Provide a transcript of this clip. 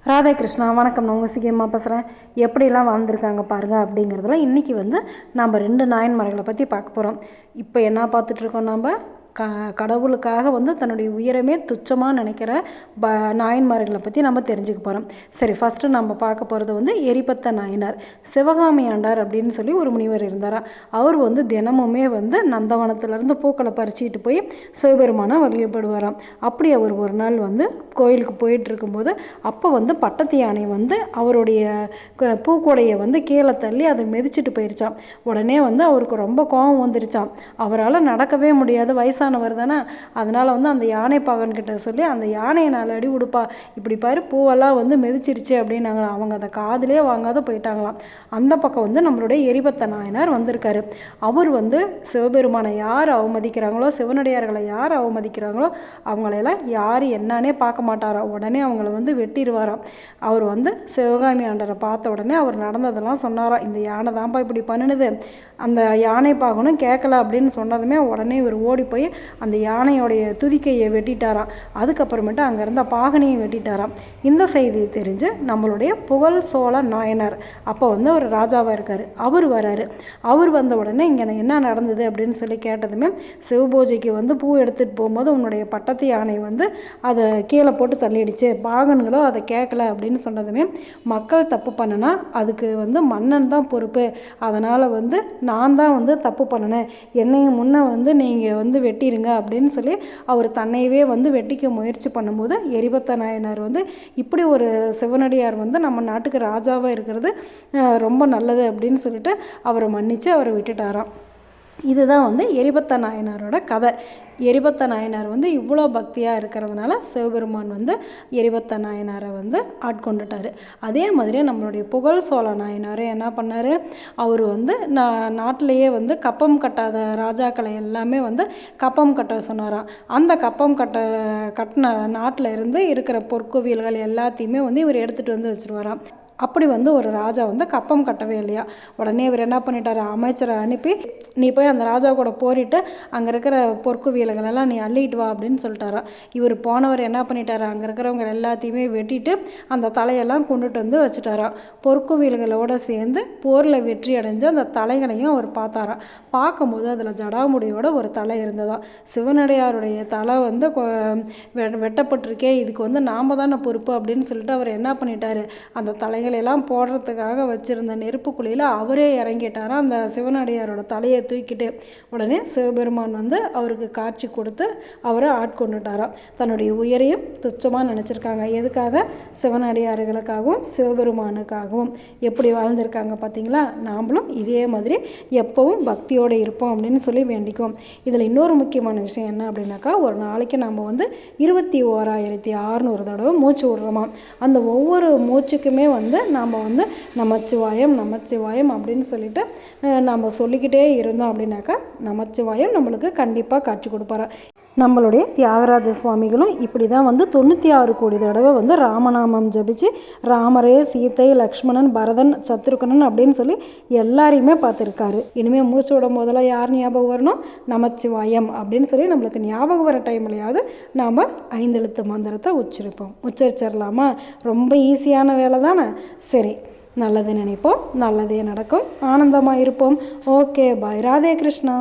ராதே கிருஷ்ணா, வணக்கம். நான் உங்கள் சீக்கிரமாக பேசுகிறேன். எப்படிலாம் வாழ்ந்துருக்காங்க பாருங்கள் அப்படிங்கிறதுல இன்றைக்கி நம்ம 2 நாயன்மார்களை பற்றி பார்க்க போகிறோம். இப்போ என்ன பார்த்துட்ருக்கோம், நம்ம கடவுளுக்காக தன்னுடைய உயிரமே துச்சமாக நினைக்கிற நாயன்மார்களை பற்றி நம்ம தெரிஞ்சுக்க போகிறோம். சரி, ஃபஸ்ட்டு நம்ம பார்க்க போகிறது எரிபத்த நாயனார். சிவகாமி ஆண்டார் அப்படின்னு சொல்லி ஒரு முனிவர் இருந்தாரா. அவர் தினமுமே நந்தவனத்திலேருந்து பூக்களை பறிச்சிட்டு போய் சிவபெருமானை வழிபடுவாராம். அப்படி அவர் ஒரு நாள் கோயிலுக்கு போயிட்டு இருக்கும்போது அப்போ பட்டத்து யானை அவருடைய பூக்கொடையை கீழே தள்ளி அதை மிதிச்சுட்டு போயிருச்சான். உடனே அவருக்கு ரொம்ப கோபம் வந்துருச்சான். அவரால் நடக்கவே முடியாது, வயசானவர் தானே. அதனால் அந்த யானை பாகன்கிட்ட சொல்லி அந்த யானையை 4 அடி உடுப்பா, இப்படி பாரு பூவெல்லாம் மிதிச்சிருச்சு அப்படின்னாங்களாம். அவங்க அதை காதிலே வாங்காத போயிட்டாங்களாம். அந்த பக்கம் நம்மளுடைய எரிபத்த நாயனார் வந்திருக்காரு. அவர் சிவபெருமானை யார் அவமதிக்கிறாங்களோ, சிவனடியார்களை யார் அவமதிக்கிறாங்களோ அவங்களையெல்லாம் யார் என்னன்னே பார்க்க மாட்டாரா. உடனே அவங்கள வெட்டிடுவாராம். அவர் சிவகாமி ஆண்டரை பார்த்த உடனே அவர் நடந்ததெல்லாம் சொன்னாராம். இந்த யானை தான்ப்பா இப்படி பண்ணுது, அந்த யானை பார்க்கணும் கேட்கல அப்படின்னு சொன்னதுமே உடனே இவர் ஓடி போய் அந்த யானையோடைய துதிக்கையை வெட்டிட்டாராம். அதுக்கப்புறமேட்டு அங்கே இருந்த பாகனையை வெட்டிட்டாராம். இந்த செய்தியை தெரிஞ்சு நம்மளுடைய புகழ் சோழ நாயனார் அப்போ ஒரு ராஜாவாக இருக்கார். அவர் வராரு. அவர் வந்த உடனே இங்கே என்ன நடந்தது அப்படின்னு சொல்லி கேட்டதுமே, சிவபூஜைக்கு பூ எடுத்துகிட்டு போகும்போது உன்னுடைய பட்டத்து யானை அதை கீழே போட்டு தள்ளிடுச்சு, பாகன்களோ அதை கேட்கல அப்படின்னு சொன்னதுமே, மக்கள் தப்பு பண்ணுனா அதுக்கு மன்னன் தான் பொறுப்பு, அதனால் நான் தான் தப்பு பண்ணினேன், என்னையும் முன்னே நீங்கள் வெட்டிடுங்க அப்படின்னு சொல்லி அவர் தன்னையவே வெட்டிக்க முயற்சி பண்ணும்போது எரிபத்த நாயனார் இப்படி ஒரு சிவனடியார் நம்ம நாட்டுக்கு ராஜாவாக இருக்கிறது ரொம்ப நல்லது அப்படின்னு சொல்லிட்டு அவரை மன்னித்து அவரை விட்டுட்டாராம். இதுதான் எரிபத்த நாயனாரோட கதை. எரிபத்த நாயனார் இவ்வளோ பக்தியாக இருக்கிறதுனால சிவபெருமான் எரிபத்த நாயனாரை ஆட்கொண்டுட்டார். அதே மாதிரியே நம்மளுடைய புகழ் சோழ நாயனார் என்ன பண்ணார், அவர் நாட்டிலேயே கப்பம் கட்டாத ராஜாக்களை எல்லாமே கப்பம் கட்ட சொன்னாராம். அந்த கப்பம் கட்டின நாட்டில் இருந்து இருக்கிற பொற்கோவில்கள் எல்லாத்தையுமே இவர் எடுத்துகிட்டு வச்சுருவாராம். அப்படி ஒரு ராஜா கப்பம் கட்டவே இல்லையா. உடனே இவர் என்ன பண்ணிட்டார், அமைச்சரை அனுப்பி நீ போய் அந்த ராஜா கூட போரிட்டு அங்கே இருக்கிற பொற்குவியல்களெல்லாம் நீ அள்ளிட்டு வா அப்படின்னு சொல்லிட்டாராம். இவர் போனவர் என்ன பண்ணிட்டார், அங்கே இருக்கிறவங்க எல்லாத்தையுமே வெட்டிட்டு அந்த தலையெல்லாம் கொண்டுட்டு வச்சுட்டாராம். பொற்குவியல்களோடு சேர்ந்து போரில் வெற்றி அடைஞ்சு அந்த தலைகளையும் அவர் பார்த்தாராம். பார்க்கும்போது அதில் ஜடாமுடியோட ஒரு தலை இருந்ததாம். சிவனடியாருடைய தலை வெட்டப்பட்டிருக்கே, இதுக்கு நாம் தானே பொறுப்பு அப்படின்னு சொல்லிட்டு அவர் என்ன பண்ணிட்டார், அந்த தலைகளெல்லாம் போடுறதுக்காக வச்சுருந்த நெருப்புக்குழியில் அவரே இறங்கிட்டாராம் அந்த சிவனடியாரோட தலையை தூக்கிட்டு. உடனே சிவபெருமான் அவருக்கு காட்சி கொடுத்து அவரை ஆட்கொண்டுட்டாராம். தன்னுடைய உயிரையும் துச்சமாக நினச்சிருக்காங்க. எதுக்காக, சிவனடியார்களுக்காகவும் சிவபெருமானுக்காகவும். எப்படி வாழ்ந்திருக்காங்க பார்த்தீங்களா. நாம்ளும் இதே மாதிரி எப்பவும் பக்தியோடு இருப்போம் அப்படின்னு சொல்லி வேண்டிக்குவோம். இதில் இன்னொரு முக்கியமான விஷயம் என்ன அப்படின்னாக்கா, ஒரு நாளைக்கு நம்ம 21,600 தடவை மூச்சு விடுறோமா. அந்த ஒவ்வொரு மூச்சுக்குமே நாம் நமச்சிவாயம் நமச்சிவாயம் அப்படின்னு சொல்லிட்டு நம்ம சொல்லிக்கிட்டே இருந்தோம் அப்படின்னாக்கா நமச்சிவாயம் நம்மளுக்கு கண்டிப்பாக காட்சி கொடுப்பாரு. நம்மளுடைய தியாகராஜ சுவாமிகளும் இப்படி தான் 96 கோடி தடவை ராமநாமம் ஜபிச்சு ராமரே, சீத்தை, லக்ஷ்மணன், பரதன், சத்ருகனன் அப்படின்னு சொல்லி எல்லாரையுமே பார்த்துருக்காரு. இனிமேல் மூச்சு விடும் போதெல்லாம் யார் ஞாபகம் வரணும், நமச்சிவாயம் அப்படின்னு சொல்லி நம்மளுக்கு ஞாபகம் வர டைம்லையாவது நாம் 5 எழுத்து மந்திரத்தை உச்சரிச்சிடலாமா. ரொம்ப ஈஸியான வேலை தானே. சரி, நல்லது நினைப்போம், நல்லதே நடக்கும், ஆனந்தமாக இருப்போம். ஓகே, பாய். ராதே கிருஷ்ணா.